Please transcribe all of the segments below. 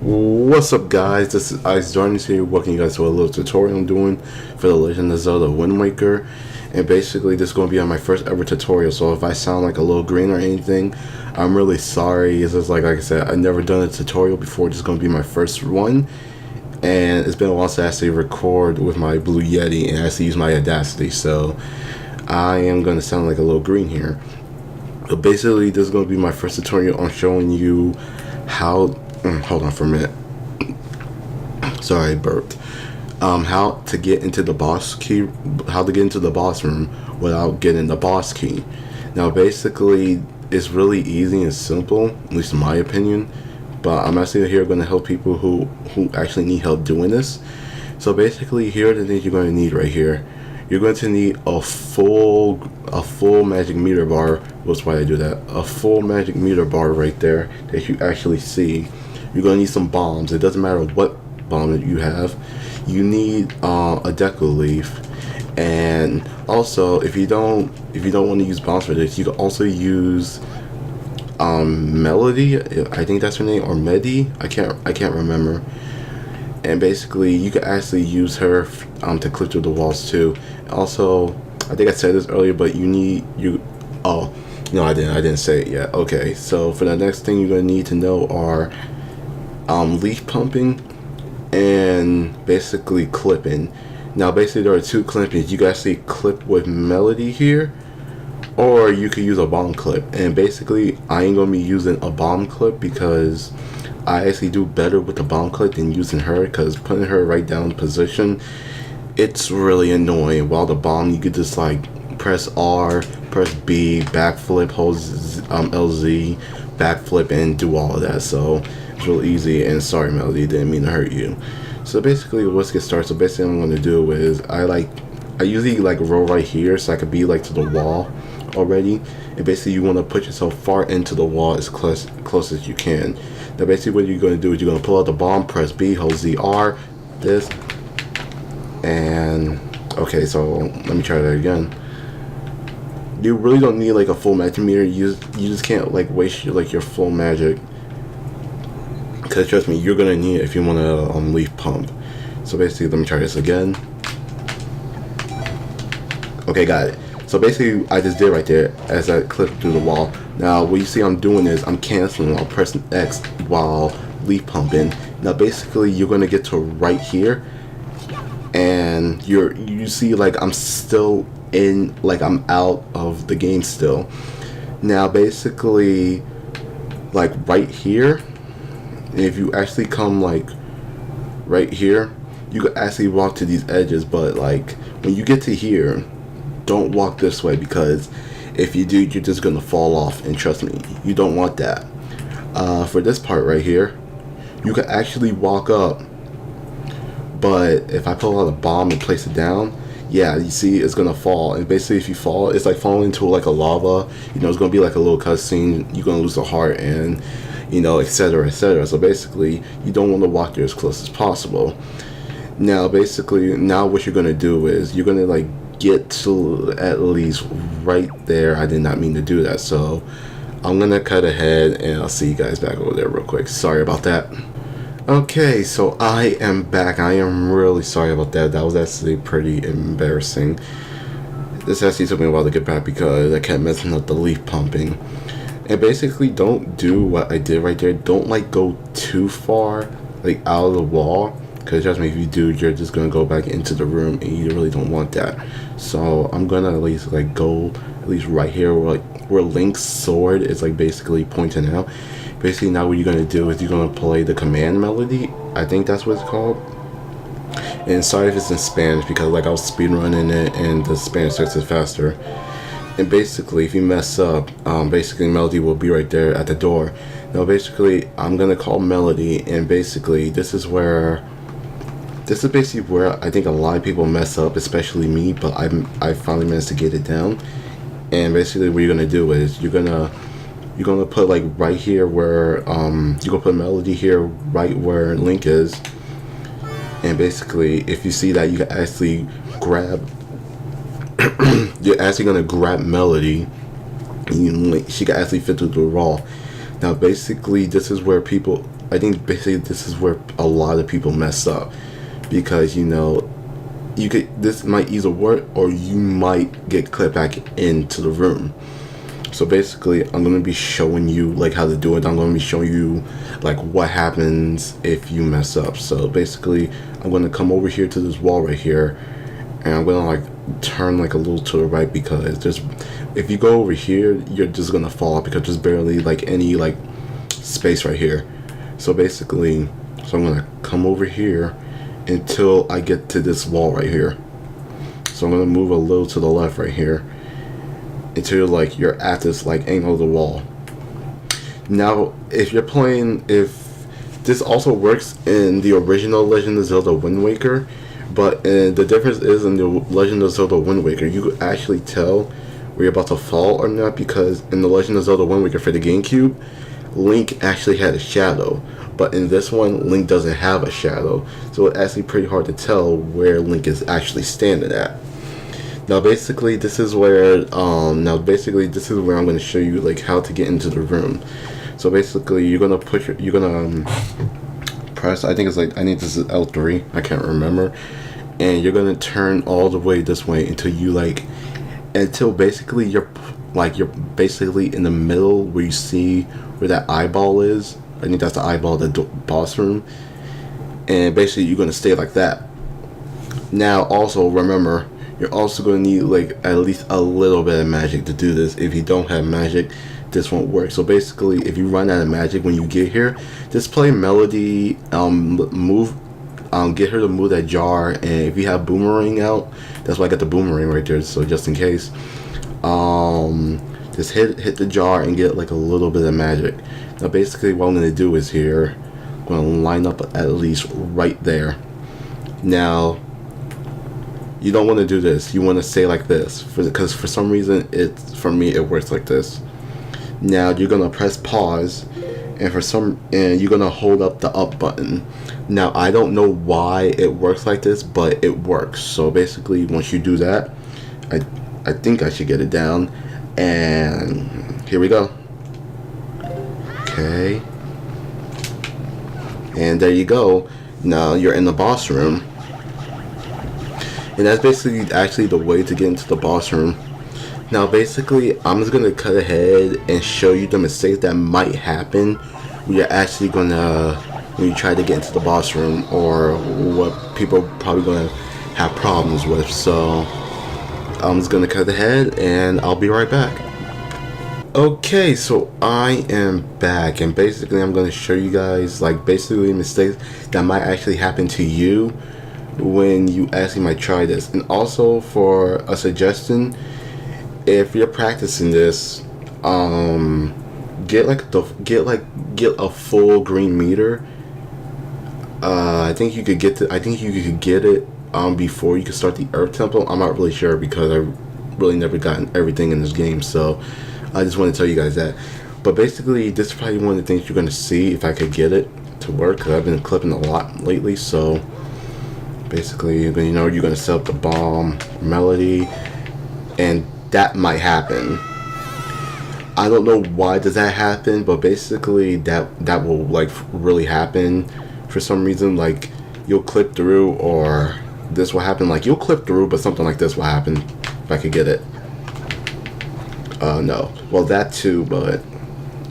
What's up, guys? This is Ice Darkness here, welcoming you guys to a little tutorial I'm doing for the Legend of Zelda Wind Waker. And basically, this is going to be on my first ever tutorial, so if I sound like a little green or anything, I'm really sorry. It's just like I said, I've never done a tutorial before. This is going to be my first one, and it's been a while since I actually record with my Blue Yeti and I actually use my Audacity, so I am going to sound like a little green here. But basically, this is going to be my first tutorial on showing you how. Hold on for a minute. Sorry, I burped. How to get into the boss key, how to get into the boss room without getting the boss key. Now, basically, it's really easy and simple, at least in my opinion. But I'm actually here going to help people who actually need help doing this. So basically, here are the things you're going to need right here. You're going to need a full magic meter bar. That's why I do that. A full magic meter bar right there that you actually see. You're going to need some bombs. It doesn't matter what bomb that you have. You need a deco leaf, and also if you don't want to use bombs for this, you can also use Melody. I think that's her name, or Medi. I can't remember. And basically, you can actually use her to clip through the walls too. Also, I think I said this earlier, but oh no, I didn't say it yet. Okay, so for the next thing you're gonna need to know are leaf pumping and basically clipping. Now basically there are two clippings. You can actually clip with Melody here, or you could use a bomb clip. And basically I ain't gonna be using a bomb clip because I actually do better with the bomb clip than using her, because putting her right down in position, it's really annoying. While the bomb, you could just like press R, press B, backflip, hold LZ, backflip, and do all of that. So it's real easy. And sorry, Melody, didn't mean to hurt you. So basically, let's get started. So basically, what I'm going to do is I usually like roll right here, so I could be like to the wall already. And basically, you want to put yourself far into the wall as close as you can. Now, basically, what you're going to do is you're going to pull out the bomb, press B, hold ZR, this, and okay. So let me try that again. You really don't need like a full magic meter. You just can't like waste your full magic. Because trust me, you're gonna need it if you want to leaf pump. So basically, let me try this again. Okay, got it. So basically, I just did right there as I clipped through the wall. Now, what you see I'm doing is I'm canceling while pressing X while leaf pumping. Now, basically, you're gonna get to right here, and you see like I'm still in, like I'm out of the game still. Now, basically, like right here. If you actually come like right here, you can actually walk to these edges, but like when you get to here, don't walk this way, because if you do, you're just gonna fall off, and trust me, you don't want that. For this part right here, you can actually walk up, but if I pull out a bomb and place it down, yeah, you see it's gonna fall. And basically, if you fall, it's like falling into like a lava. You know, it's gonna be like a little cutscene. You're gonna lose a heart, and you know, etc., etc. So basically, you don't want to walk there as close as possible. Now, basically, now what you're gonna do is you're gonna like get to at least right there. I did not mean to do that, so I'm gonna cut ahead, and I'll see you guys back over there real quick. Sorry about that. Okay, so I am back. I am really sorry about that. That was actually pretty embarrassing. This actually took me a while to get back because I kept messing up the leaf pumping. And basically, don't do what I did right there. Don't like go too far like out of the wall, because trust me, if you do, you're just gonna go back into the room, and you really don't want that. So I'm gonna at least like go at least right here where Link's sword is like basically pointing out. Basically, now what you're gonna do is you're gonna play the command melody. I think that's what it's called. And sorry if it's in Spanish, because like I was speedrunning it and the Spanish text is faster. And basically, if you mess up, basically Melody will be right there at the door. Now, basically, I'm gonna call Melody, and basically, this is basically where I think a lot of people mess up, especially me. But I finally managed to get it down. And basically, what you're gonna do is you're gonna put like right here where you're gonna put Melody here, right where Link is. And basically, if you see that, you can actually grab. You're actually gonna grab Melody. She can actually fit through the wall. Now basically this is where people, I think basically this is where a lot of people mess up, because you know, this might either work or you might get clipped back into the room. So basically, I'm going to be showing you like how to do it. I'm going to be showing you like what happens if you mess up. So basically, I'm going to come over here to this wall right here, and I'm going to like turn like a little to the right, because there's, if you go over here, you're just going to fall off because there's barely like any like space right here. So basically, so I'm going to come over here until I get to this wall right here. So I'm going to move a little to the left right here until like you're at this like angle of the wall. Now if you're playing, if this also works in the original Legend of Zelda Wind Waker, but the difference is in the Legend of Zelda Wind Waker you could actually tell where you're about to fall or not, because in the Legend of Zelda Wind Waker for the GameCube, Link actually had a shadow, but in this one Link doesn't have a shadow, so it's actually pretty hard to tell where Link is actually standing at. Now basically this is where I'm going to show you like how to get into the room. So basically you're gonna press, I think it's like, I think this is L3, I can't remember, and you're gonna turn all the way this way until you like, until basically you're basically in the middle where you see where that eyeball is. I think that's the eyeball of the boss room, and basically you're gonna stay like that. Now also remember, you're also going to need like at least a little bit of magic to do this. If you don't have magic, this won't work. So basically, if you run out of magic when you get here, just play Melody, get her to move that jar, and if you have boomerang out, that's why I got the boomerang right there. So just in case, just hit the jar and get like a little bit of magic. Now basically, what I'm going to do is here, I'm going to line up at least right there. Now, you don't want to do this. You want to stay like this, because for some reason for me it works like this. Now you're gonna press pause, and you're gonna hold up the up button. Now I don't know why it works like this, but it works. So basically, once you do that, I think I should get it down, and here we go. Okay, and there you go. Now you're in the boss room. And that's basically actually the way to get into the boss room. Now basically, I'm just going to cut ahead and show you the mistakes that might happen when you're actually when you try to get into the boss room, or what people are probably going to have problems with. So I'm just going to cut ahead and I'll be right back. Okay, so I am back, and basically I'm going to show you guys like basically mistakes that might actually happen to you when you actually might try this. And also, for a suggestion, if you're practicing this, get a full green meter. I think you could get it before you could start the Earth Temple. I'm not really sure because I really never gotten everything in this game, so I just want to tell you guys that. But basically, this is probably one of the things you're going to see if I could get it to work, because I've been clipping a lot lately. So basically, you're going to set up the bomb Melody, and that might happen. I don't know why does that happen, but basically that will like really happen for some reason. Like, you'll clip through, or this will happen. Like, you'll clip through, but something like this will happen. If I could get it. No. Well, that too, but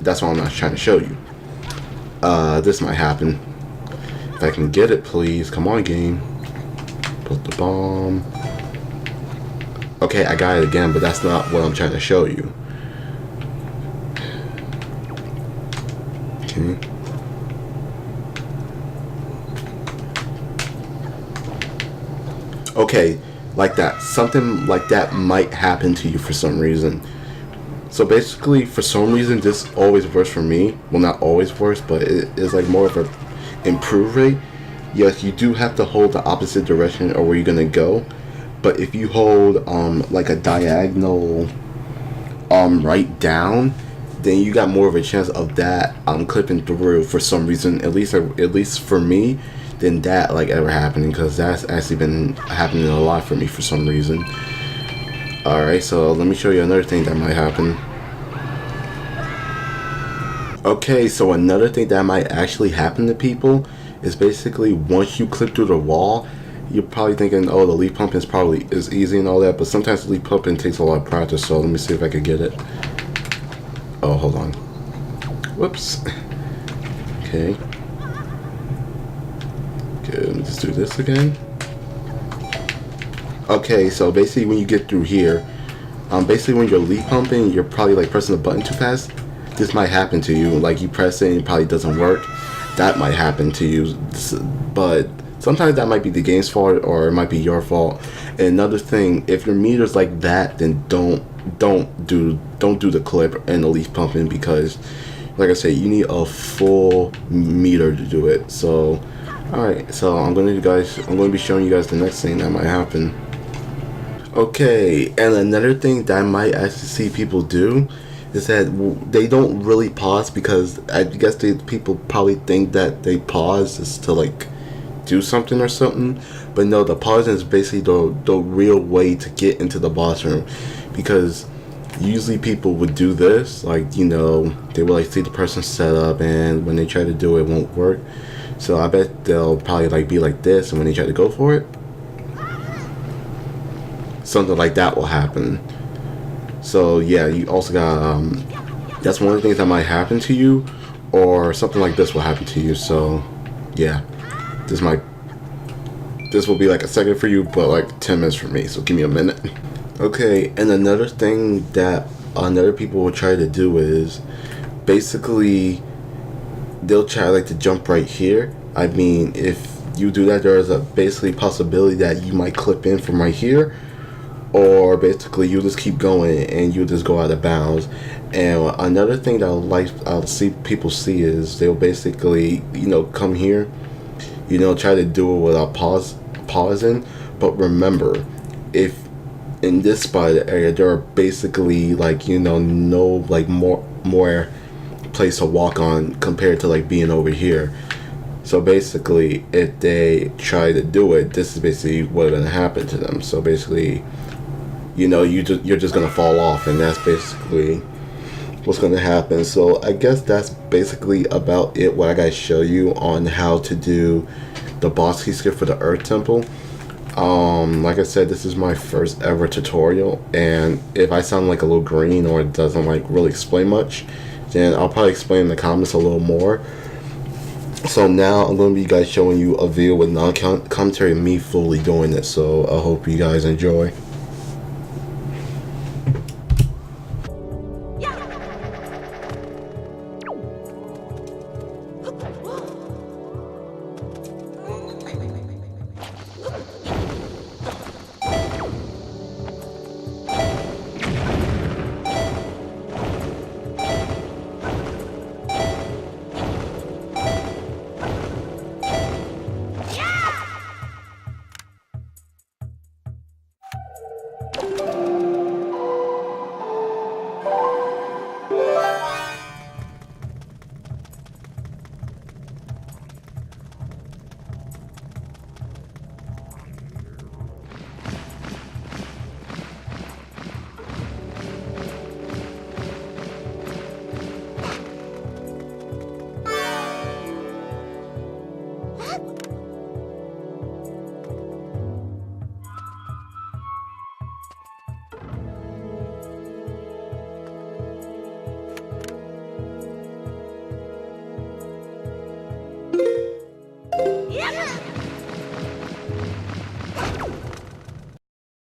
that's what I'm not trying to show you. This might happen. If I can get it, please. Come on, game. Put the bomb. Okay, I got it again, but that's not what I'm trying to show you. Okay. Okay, like that. Something like that might happen to you for some reason. So basically, for some reason, this always works for me. Well, not always works, but it is like more of a improve rate. Yes, you do have to hold the opposite direction or where you're gonna go. But if you hold like a diagonal right down, then you got more of a chance of that clipping through for some reason. At least for me, than that like ever happening, because that's actually been happening a lot for me for some reason. Alright, so let me show you another thing that might happen. Okay, so another thing that might actually happen to people is basically once you clip through the wall, you're probably thinking, oh, the leaf pumping is easy and all that, but sometimes the leaf pumping takes a lot of practice. So let me see if I can get it. Oh, hold on. Whoops. Okay. Okay, let me just do this again. Okay, so basically when you get through here, basically when you're leaf pumping, you're probably like pressing the button too fast. This might happen to you. Like you press it and it probably doesn't work. That might happen to you. But sometimes that might be the game's fault or it might be your fault. And another thing, if your meter's like that, then don't do the clip and the leaf pumping, because like I said, you need a full meter to do it. So alright, so I'm going to be showing you guys the next thing that might happen. Okay, and another thing that I might actually see people do is that they don't really pause, because I guess people probably think that they pause is to like do something or something, but no, the pausing is basically the real way to get into the boss room, because usually people would do this, like, you know, they will like see the person set up, and when they try to do it, it won't work. So I bet they'll probably like be like this, and when they try to go for it, something like that will happen. So yeah, you also got that's one of the things that might happen to you, or something like this will happen to you. So yeah, this will be like a second for you, but like 10 minutes for me, so give me a minute. Okay, and another thing that other people will try to do is basically they'll try like to jump right here. I mean, if you do that, there is a basically possibility that you might clip in from right here, or basically you just keep going and you just go out of bounds. And another thing that I'll see people see is they'll basically, you know, come here, you know, try to do it without pausing. But remember, if in this spot area there are basically like, you know, no like more place to walk on compared to like being over here. So basically, if they try to do it, this is basically what's gonna happen to them. So basically, you know, you're just gonna fall off, and that's basically what's gonna happen. So I guess that's basically about it, what I gotta show you on how to do the boss key skip for the Earth Temple. Like I said, this is my first ever tutorial, and if I sound like a little green or it doesn't like really explain much, then I'll probably explain in the comments a little more. So now I'm going to be guys showing you a video with non-commentary of me fully doing it, so I hope you guys enjoy.